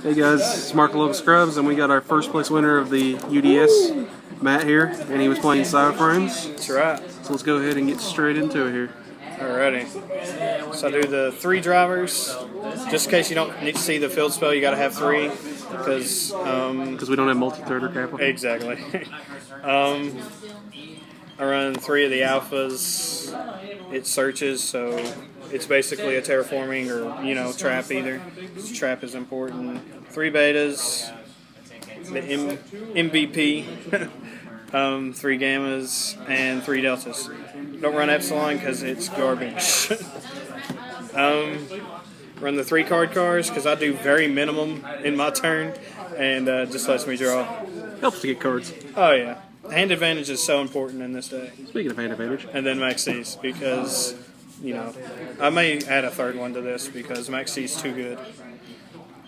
Hey guys, it's TheLocalScrubs, and we got our first place winner of the UDS, Matt here, and he was playing PSY-Frames. That's right. So let's go ahead and get straight into it here. Alrighty. So I do the 3 drivers. Just in case you don't need to see the field spell, you got to have 3 because we don't have multi-thread or capital. Exactly. I run 3 of the alphas. It searches, so it's basically a terraforming or trap either. Trap is important. 3 betas, the MVP, 3 gammas, and 3 deltas. Don't run epsilon because it's garbage. Run the 3 cars because I do very minimum in my turn, and just lets me draw. Helps to get cards. Oh yeah. Hand advantage is so important in this day. Speaking of hand advantage. And then Max C's because, I may add a 3rd one to this because Max C's too good.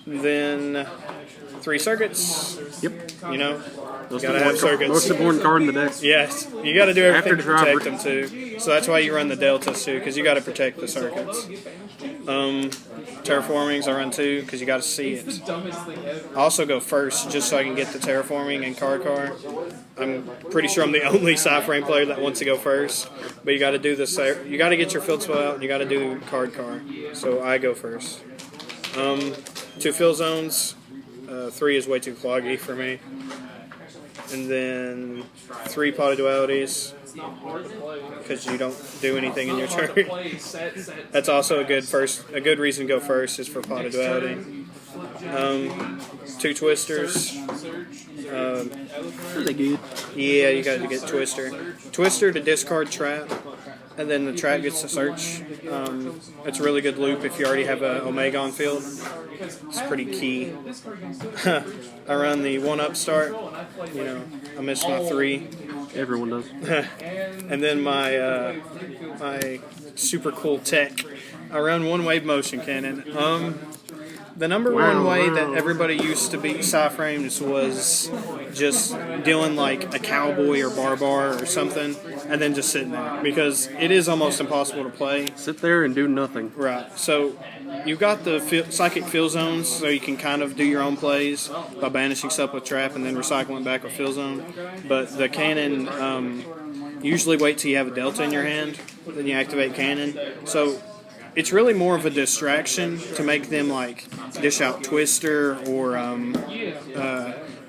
Then 3 circuits. Yep. Most gotta have circuits. Most important card in the deck. Yes. You got to do everything to protect them too. So that's why you run the deltas too, because you got to protect the circuits. Terraformings I run 2 because you got to see it. I also go first just so I can get the terraforming and car. I'm pretty sure I'm the only PSY-Frame player that wants to go first, but you got to do this. You got to get your field spell out and you got to do car. So I go first. 2 fill zones. 3 is way too cloggy for me. And then 3 potted dualities because you don't do anything in your turn. That's also a good reason to go first is for potted duality. 2 twisters. Are they good? Yeah, you got to get twister. Twister to discard trap, and then the trap gets to search. It's a really good loop if you already have a Omega on field. It's pretty key. I run the 1-up start. I missed my 3. Everyone does. And then my super cool tech. I run 1 wave motion cannon. The number 1 way that everybody used to beat PSY-Frames was just dealing like a cowboy or barbar or something, and then just sitting there because it is almost impossible to play. Sit there and do nothing. Right. So you've got the psychic fill zones, so you can kind of do your own plays by banishing stuff with trap and then recycling back with fill zone. But the cannon, usually wait till you have a delta in your hand, then you activate cannon. So it's really more of a distraction to make them like dish out twister or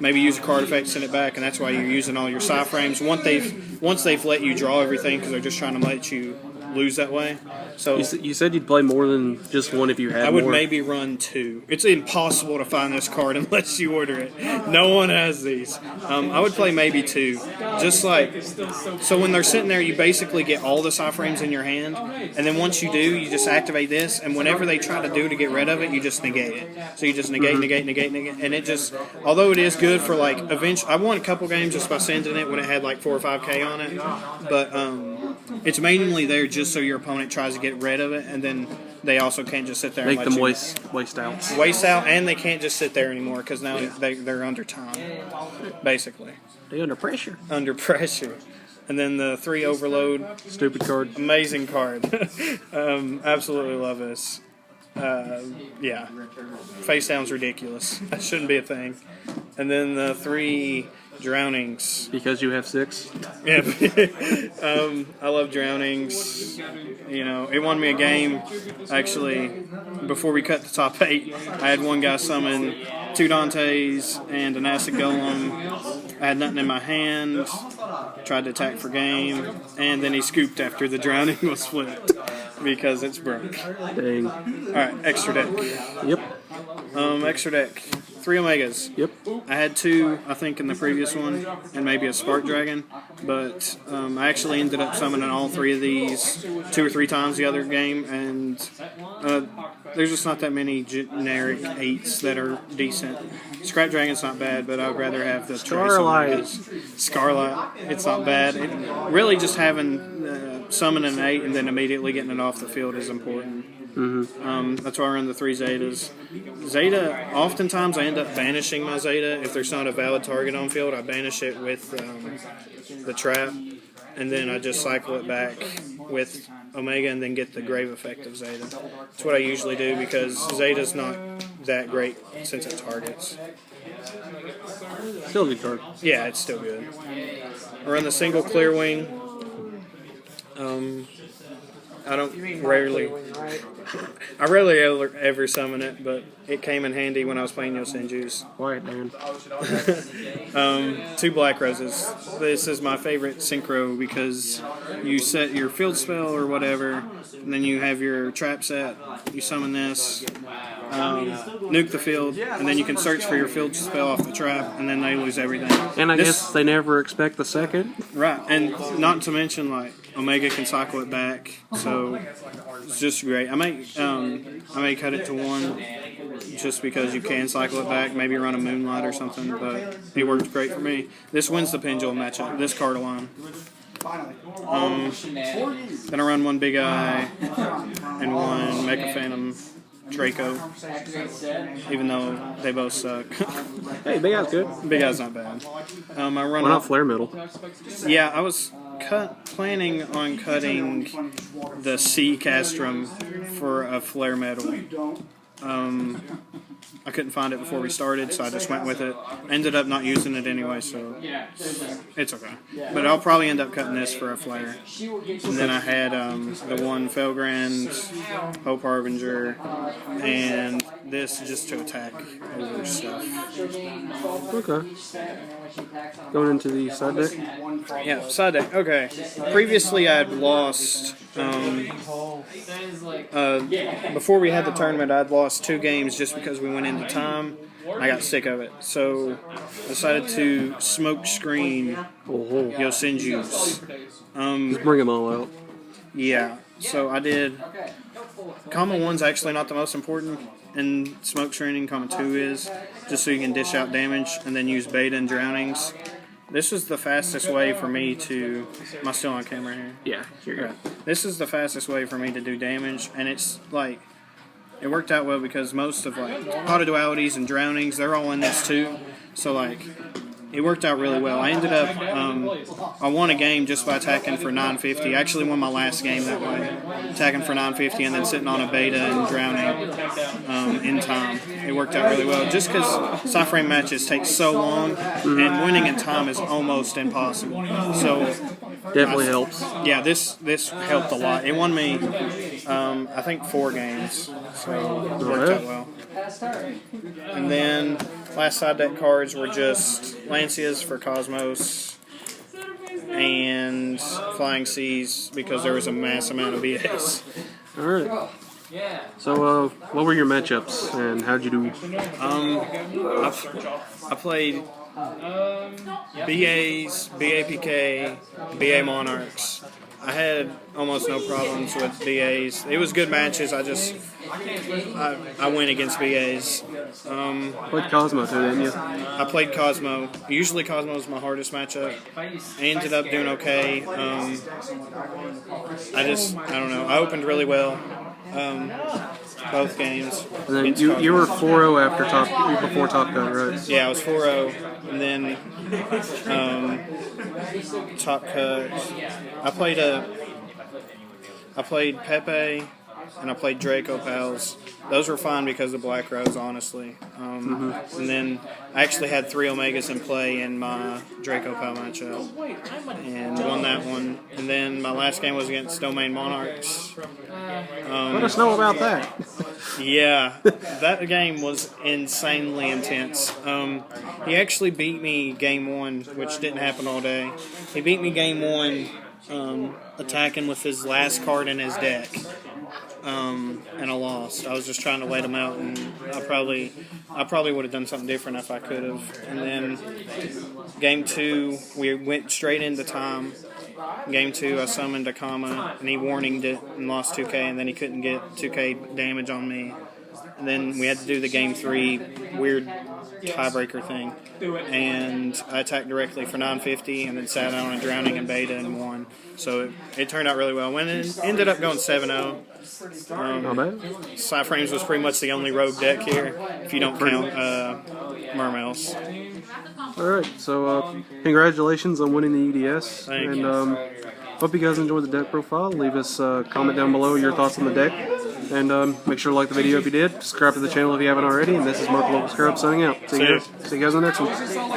maybe use a card effect, send it back, and that's why you're using all your PSY-Frames. Once they've let you draw everything because they're just trying to let you lose that way. So you said you'd play more than just 1 if you had. I would maybe run 2. It's impossible to find this card unless you order it. No one has these. I would play maybe 2. Just like, so when they're sitting there, you basically get all the PSY-Frames in your hand, and then once you do, you just activate this, and whenever they try to do to get rid of it, you just negate it. So you just negate, and it just, although it is good for like, eventually, I won a couple games just by sending it when it had like 4 or 5K on it, but it's mainly there just so your opponent tries to get rid of it, and then they also can't just sit there make and them waste out. Waste out, and they can't just sit there anymore because now they're under time, basically. They're under pressure. Under pressure. And then the 3 overload. Stupid card. Amazing card. Absolutely love this. Yeah. Face down's ridiculous. That shouldn't be a thing. And then the 3 drownings. Because you have 6? Yeah. I love drownings. It won me a game. Actually, before we cut the top 8, I had one guy summon 2 Dantes and an Acid Golem. I had nothing in my hand. Tried to attack for game, and then he scooped after the drowning was flipped because it's broke. Dang. Alright, extra deck. Yep. Extra deck. 3 Omegas. Yep. I had 2, I think, in the previous one, and maybe a Spark Dragon, but I actually ended up summoning all 3 of these 2 or 3 times the other game, and there's just not that many generic 8s that are decent. Scrap Dragon's not bad, but I would rather have the Starlight. Scarlet. It's not bad. Really just having summoning an 8 and then immediately getting it off the field is important. That's why I run the 3 Zetas. Zeta, oftentimes I end up banishing my Zeta. If there's not a valid target on field, I banish it with the trap, and then I just cycle it back with Omega and then get the grave effect of Zeta. That's what I usually do because Zeta's not that great since it targets. Still a good card. Yeah, it's still good. I run the single clear wing. I rarely ever summon it, but it came in handy when I was playing Yosenju's. Quiet, man. 2 black roses. This is my favorite synchro because you set your field spell or whatever, and then you have your trap set. You summon this, nuke the field, and then you can search for your field spell off the trap, and then they lose everything. And I guess they never expect the second. Right, and not to mention like Omega can cycle it back, so it's just great. I may cut it to 1 just because you can cycle it back. Maybe run a Moonlight or something, but it works great for me. This wins the Pendulum matchup. This card alone. Then I run 1 Big Eye and 1 Mecha Phantom Draco, even though they both suck. Hey, Big Eye's good. Big Eye's not bad. I run. Why not Flare Metal? Yeah, I was planning on cutting the C Castrum for a Flare Metal. I couldn't find it before we started, so I just went with it. Ended up not using it anyway, so it's okay. But I'll probably end up cutting this for a flare. And then I had the 1 Felgrand, Hope Harbinger, and this just to attack over stuff. Okay. Going into the side deck? Yeah, side deck. Okay. Previously I had lost, before we had the tournament, I'd lost 2 games just because we went into time. I got sick of it. So I decided to smoke screen Yosenju's. Just bring them all out. Yeah. So I did. Comma 1's actually not the most important in smoke screening. Comma 2 is, just so you can dish out damage and then use beta and drownings. This is the fastest way for me to... Am I still on camera here? Yeah, you're good. Right. This is the fastest way for me to do damage, and it's like... It worked out well because most of like Pot of Dualities and Drownings, they're all in this too. So like, it worked out really well. I ended up, I won a game just by attacking for 950. I actually won my last game that way. Attacking for 950 and then sitting on a beta and drowning in time. It worked out really well. Just because PSY-Frame matches take so long and winning in time is almost impossible. So definitely helps. Yeah, this helped a lot. It won me, I think 4 games. So it worked out well. And then last side deck cards were just Lancias for Cosmos and Flying Seas because there was a mass amount of BAs. Alright. So, what were your matchups and how'd you do? I played BAs, BAPK, BA Monarchs. I had almost no problems with BAs. It was good matches. I went against BAs. Played Cosmo too, didn't you? I played Cosmo. Usually Cosmo is my hardest matchup. I ended up doing okay. I don't know. I opened really well. Both games. And then you were 4-0 before top cut, right? Yeah, I was 4-0, and then top cut. I played Pepe and I played Draco Pals. Those were fine because of Black Rose, honestly. And then I actually had 3 Omegas in play in my Draco Pal matchup and won that one. And then my last game was against Domain Monarchs. Let us know about that. Yeah, that game was insanely intense. He actually beat me game 1, which didn't happen all day. He beat me game 1 attacking with his last card in his deck. And I lost. I was just trying to wait him out, and I probably would have done something different if I could have. And then game 2, we went straight into time. Game 2, I summoned a Kama, and he warninged it and lost 2k, and then he couldn't get 2k damage on me. And then we had to do the game 3 weird tiebreaker thing, and I attacked directly for 950 and then sat on a drowning and beta and won. So it turned out really well. When it ended up going 7-0. PSY-Frames was pretty much the only rogue deck here, if you don't count Mermails. Alright, so congratulations on winning the UDS. Thank and you. Hope you guys enjoyed the deck profile. Leave us a comment down below your thoughts on the deck. And make sure to like the video if you did. Subscribe to the channel if you haven't already. And this is Mark the Local Scrub signing out. See you guys in the next one.